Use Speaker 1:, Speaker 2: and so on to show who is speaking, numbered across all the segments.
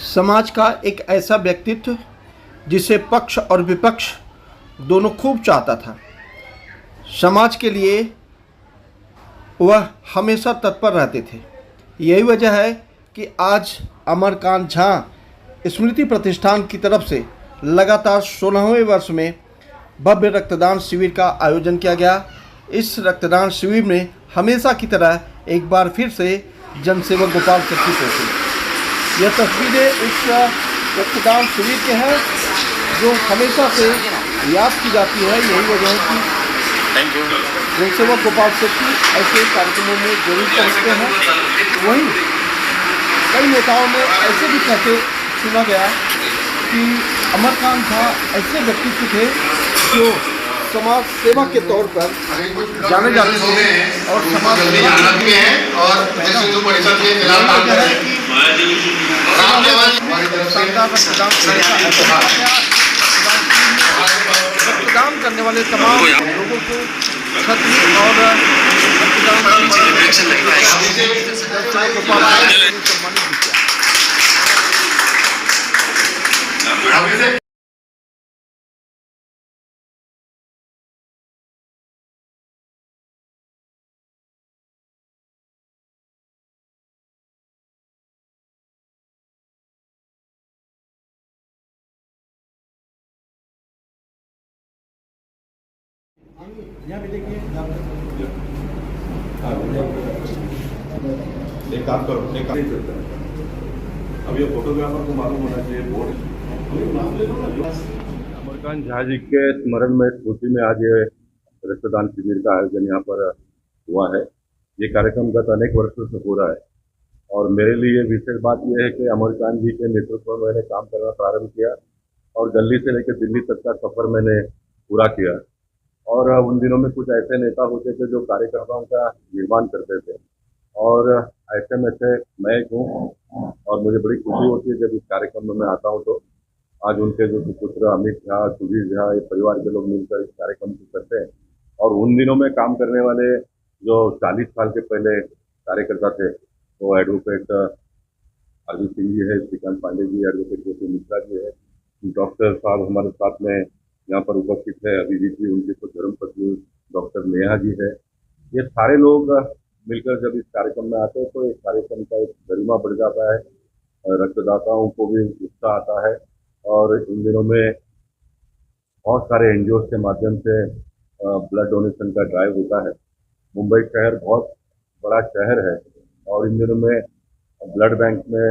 Speaker 1: समाज का एक ऐसा व्यक्तित्व जिसे पक्ष और विपक्ष दोनों खूब चाहता था। समाज के लिए वह हमेशा तत्पर रहते थे। यही वजह है कि आज अमरकांत झा स्मृति प्रतिष्ठान की तरफ से लगातार 16वें वर्ष में भव्य रक्तदान शिविर का आयोजन किया गया। इस रक्तदान शिविर में हमेशा की तरह एक बार फिर से जनसेवक गोपाल सेठी पहुंचे। यह तस्वीरें उस रक्तदान शिविर के हैं जो हमेशा से याद की जाती है। यही वजह है कि जनसेवक गोपाल सेठी ऐसे कार्यक्रमों में जरूर पहुंचते हैं। वहीं कई नेताओं में ऐसे भी कहते सुना गया कि अमरकांत झा ऐसे व्यक्तित्व थे जो समाज सेवा के तौर पर जाने जाते थे और समाज सेवा रक्तदान करने वाले तमाम लोगों को छतरी और सम्मानित।
Speaker 2: एक काम करो, एक काम अब ये फोटोग्राफर को मालूम होना चाहिए बोर्ड। अमरकांत झा जी के स्मरण में स्मृति में आज ये रक्तदान शिविर का आयोजन यहाँ पर हुआ है। ये कार्यक्रम गत अनेक वर्षों से हो रहा है और मेरे लिए विशेष बात यह है कि अमरकांत जी के नेतृत्व में मैंने काम करना प्रारंभ किया और दिल्ली से लेकर दिल्ली तक का सफर मैंने पूरा किया। और उन दिनों में कुछ ऐसे नेता होते थे जो कार्यकर्ताओं का निर्माण करते थे और ऐसे में से मैं एक हूँ और मुझे बड़ी खुशी होती है जब इस कार्यक्रम में मैं आता हूँ। तो आज उनके जो पुत्र अमित झा, सुधीर झा, ये परिवार के लोग मिलकर इस कार्यक्रम को करते हैं। और उन दिनों में काम करने वाले जो 40 साल के पहले कार्यकर्ता थे वो एडवोकेट अरविंद सिंह जी है, श्रीकांत पांडे जी, एडवोकेट ज्योति मिश्रा जी है, डॉक्टर साहब हमारे साथ में यहाँ पर उपस्थित है, अभिजीत जी, उनकी तो धर्मपत्नी डॉक्टर नेहा जी है। ये सारे लोग मिलकर जब इस कार्यक्रम में आते हैं तो इस कार्यक्रम का एक गरिमा बढ़ जाता है, रक्तदाताओं को भी उत्साह आता है। और इन दिनों में बहुत सारे एनजीओ के माध्यम से ब्लड डोनेशन का ड्राइव होता है। मुंबई शहर बहुत बड़ा शहर है और इन दिनों में ब्लड बैंक में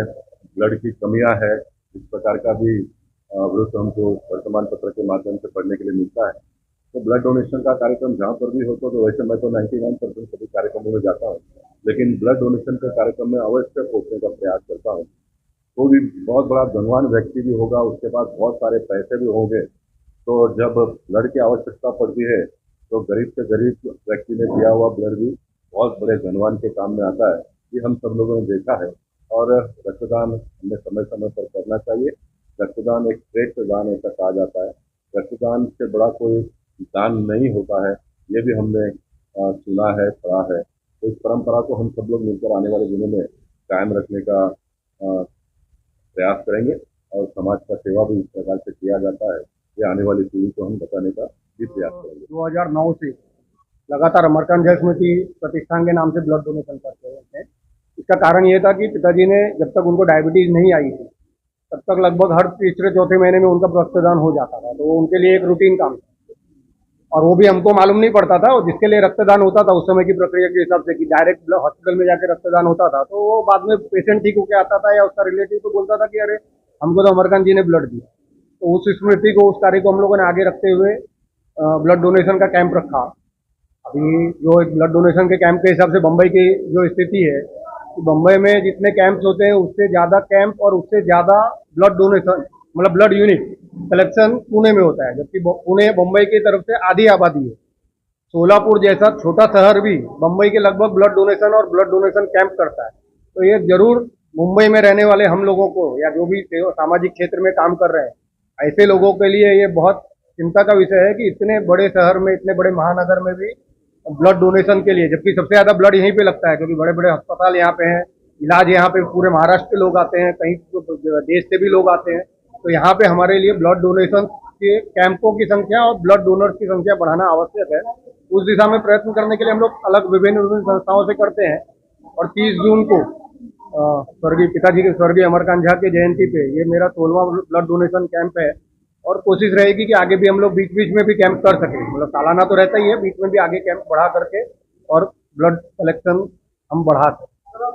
Speaker 2: ब्लड की कमियां है, इस प्रकार का भी विरुद्ध हमको वर्तमान पत्र के माध्यम से पढ़ने के लिए मिलता है। तो ब्लड डोनेशन का कार्यक्रम जहाँ पर भी होता तो वैसे मैं तो 99% सभी कार्यक्रमों में जाता हूँ, लेकिन ब्लड डोनेशन के कार्यक्रम में अवश्य पहुंचने का प्रयास करता हूँ। तो भी बहुत बड़ा धनवान व्यक्ति भी होगा, उसके पास बहुत सारे पैसे भी होंगे, तो जब ब्लड की आवश्यकता पड़ती है तो गरीब से गरीब व्यक्ति ने दिया हुआ ब्लड भी बहुत बड़े धनवान के काम में आता है। ये हम सब लोगों ने देखा है और रक्तदान हमें समय समय पर करना चाहिए। रक्तदान एक श्रेष्ठ दान ऐसा कहा जाता है। रक्तदान से बड़ा कोई दान नहीं होता है, ये भी हमने सुना है, पढ़ा है। तो इस परंपरा को हम सब लोग मिलकर आने वाले दिनों में कायम रखने का प्रयास करेंगे और समाज का सेवा भी इस प्रकार से किया जाता है, ये आने वाली पीढ़ी को हम बताने का भी प्रयास करेंगे।
Speaker 3: 2009 से लगातार अमरकांत झा स्मृति प्रतिष्ठान के नाम से ब्लड डोनेशन करते हैं। इसका कारण ये था कि पिताजी ने जब तक उनको डायबिटीज नहीं आई थी तब तक लगभग हर तीसरे चौथे महीने में उनका रक्तदान हो जाता था, तो वो उनके लिए एक रूटीन काम था और वो भी हमको मालूम नहीं पड़ता था। और जिसके लिए रक्तदान होता था उस समय की प्रक्रिया के हिसाब से कि डायरेक्ट हॉस्पिटल में जाकर रक्तदान होता था, तो वो बाद में पेशेंट ठीक होकर आता था या उसका रिलेटिव तो बोलता था कि अरे हमको तो अमरकांत जी ने ब्लड दिया। तो उस स्मृति को, उस कार्य को हम लोगों ने आगे रखते हुए ब्लड डोनेशन का कैंप रखा। अभी जो एक ब्लड डोनेशन के कैंप के हिसाब से बम्बई की जो स्थिति है, बम्बई में जितने कैंप्स होते हैं उससे ज़्यादा कैंप और उससे ज़्यादा ब्लड डोनेशन मतलब ब्लड यूनिट कलेक्शन पुणे में होता है, जबकि पुणे बम्बई की तरफ से आधी आबादी है। सोलापुर जैसा छोटा शहर भी बम्बई के लगभग ब्लड डोनेशन और ब्लड डोनेशन कैंप करता है। तो ये जरूर मुंबई में रहने वाले हम लोगों को या जो भी सामाजिक क्षेत्र में काम कर रहे हैं ऐसे लोगों के लिए ये बहुत चिंता का विषय है कि इतने बड़े शहर में, इतने बड़े महानगर में भी ब्लड डोनेशन के लिए, जबकि सबसे ज़्यादा ब्लड यहीं पे लगता है क्योंकि बड़े बड़े अस्पताल यहाँ पे हैं, इलाज यहाँ पे पूरे महाराष्ट्र के लोग आते हैं, कहीं देश से भी लोग आते हैं। तो यहाँ पे हमारे लिए ब्लड डोनेशन के कैंपों की संख्या और ब्लड डोनर्स की संख्या बढ़ाना आवश्यक है। उस दिशा में प्रयत्न करने के लिए हम लोग अलग विभिन्न संस्थाओं से करते हैं। और 30 जून को स्वर्गीय पिताजी के स्वर्गीय अमरकांत झा की जयंती पे ये मेरा 16वां ब्लड डोनेशन कैंप है। और कोशिश रहेगी कि आगे भी हम लोग बीच बीच में भी कैंप कर सकें, मतलब सालाना तो रहता ही है, बीच में भी आगे कैंप बढ़ा करके और ब्लड कलेक्शन हम बढ़ा सकें।